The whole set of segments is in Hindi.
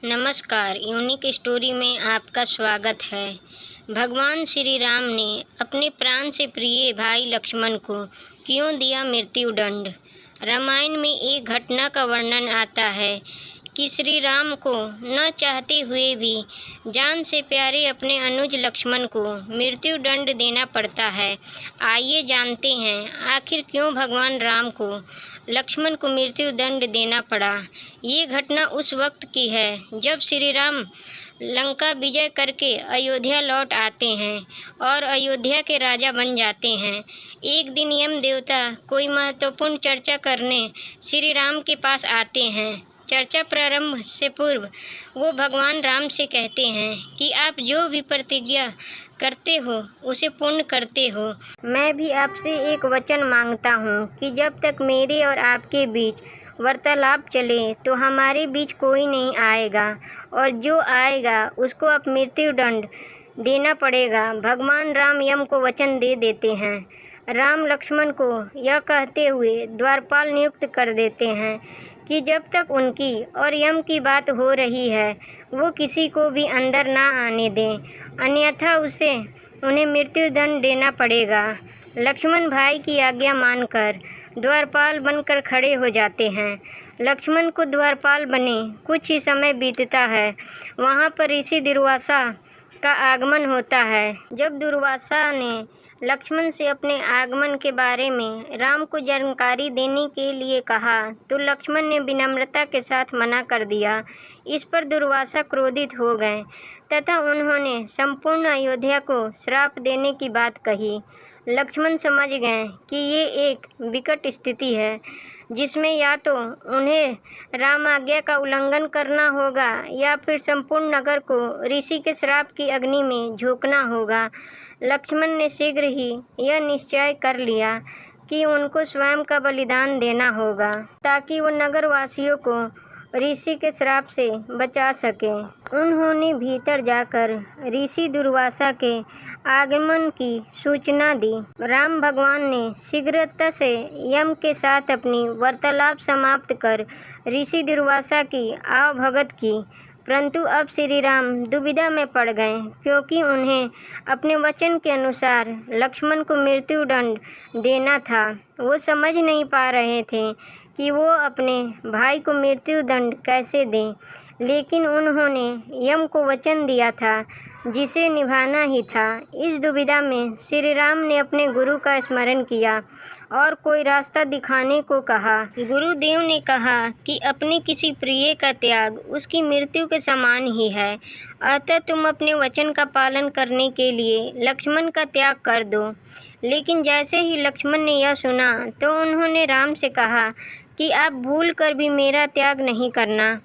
नमस्कार, यूनिक स्टोरी में आपका स्वागत है। भगवान श्री राम ने अपने प्राण से प्रिय भाई लक्ष्मण को क्यों दिया मृत्यु दंड? रामायण में एक घटना का वर्णन आता है कि श्री राम को न चाहते हुए भी जान से प्यारे अपने अनुज लक्ष्मण को मृत्यु दंड देना पड़ता है। आइए जानते हैं आखिर क्यों भगवान राम को लक्ष्मण को मृत्यु दंड देना पड़ा। ये घटना उस वक्त की है जब श्री राम लंका विजय करके अयोध्या लौट आते हैं और अयोध्या के राजा बन जाते हैं। एक दिन यम देवता कोई महत्वपूर्ण चर्चा करने श्री राम के पास आते हैं। चर्चा प्रारंभ से पूर्व वो भगवान राम से कहते हैं कि आप जो भी प्रतिज्ञा करते हो उसे पूर्ण करते हो। मैं भी आपसे एक वचन मांगता हूँ कि जब तक मेरे और आपके बीच वार्तालाप चले तो हमारे बीच कोई नहीं आएगा और जो आएगा उसको अब मृत्यु दंड देना पड़ेगा। भगवान राम यम को वचन दे देते हैं। राम लक्ष्मण को यह कहते हुए द्वारपाल नियुक्त कर देते हैं कि जब तक उनकी और यम की बात हो रही है वो किसी को भी अंदर ना आने दें, अन्यथा उन्हें मृत्यु दंड देना पड़ेगा। लक्ष्मण भाई की आज्ञा मानकर द्वारपाल बनकर खड़े हो जाते हैं। लक्ष्मण को द्वारपाल बने कुछ ही समय बीतता है। वहाँ पर ऋषि दुर्वासा का आगमन होता है। जब दुर्वासा ने लक्ष्मण से अपने आगमन के बारे में राम को जानकारी देने के लिए कहा तो लक्ष्मण ने विनम्रता के साथ मना कर दिया। इस पर दुर्वासा क्रोधित हो गए तथा उन्होंने संपूर्ण अयोध्या को श्राप देने की बात कही। लक्ष्मण समझ गए कि ये एक विकट स्थिति है जिसमें या तो उन्हें राम आज्ञा का उल्लंघन करना होगा या फिर संपूर्ण नगर को ऋषि के श्राप की अग्नि में झोंकना होगा। लक्ष्मण ने शीघ्र ही यह निश्चय कर लिया कि उनको स्वयं का बलिदान देना होगा ताकि वो नगरवासियों को ऋषि के श्राप से बचा सके। उन्होंने भीतर जाकर ऋषि दुर्वासा के आगमन की सूचना दी। राम भगवान ने शीघ्रता से यम के साथ अपनी वार्तालाप समाप्त कर ऋषि दुर्वासा की आवभगत की, परंतु अब श्री राम दुविधा में पड़ गए क्योंकि उन्हें अपने वचन के अनुसार लक्ष्मण को मृत्यु दंड देना था। वो समझ नहीं पा रहे थे कि वो अपने भाई को मृत्यु दंड कैसे दें, लेकिन उन्होंने यम को वचन दिया था जिसे निभाना ही था। इस दुविधा में श्री राम ने अपने गुरु का स्मरण किया और कोई रास्ता दिखाने को कहा। गुरुदेव ने कहा कि अपने किसी प्रिय का त्याग उसकी मृत्यु के समान ही है, अतः तुम अपने वचन का पालन करने के लिए लक्ष्मण का त्याग कर दो। लेकिन जैसे ही लक्ष्मण ने यह सुना तो उन्होंने राम से कहा कि आप भूल कर भी मेरा त्याग नहीं करना।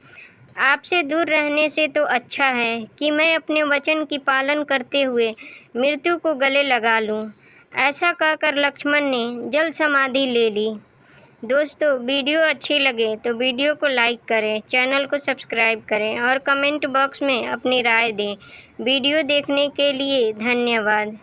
आपसे दूर रहने से तो अच्छा है कि मैं अपने वचन की पालन करते हुए मृत्यु को गले लगा लूं। ऐसा कहकर लक्ष्मण ने जल समाधि ले ली। दोस्तों, वीडियो अच्छी लगे तो वीडियो को लाइक करें, चैनल को सब्सक्राइब करें और कमेंट बॉक्स में अपनी राय दें। वीडियो देखने के लिए धन्यवाद।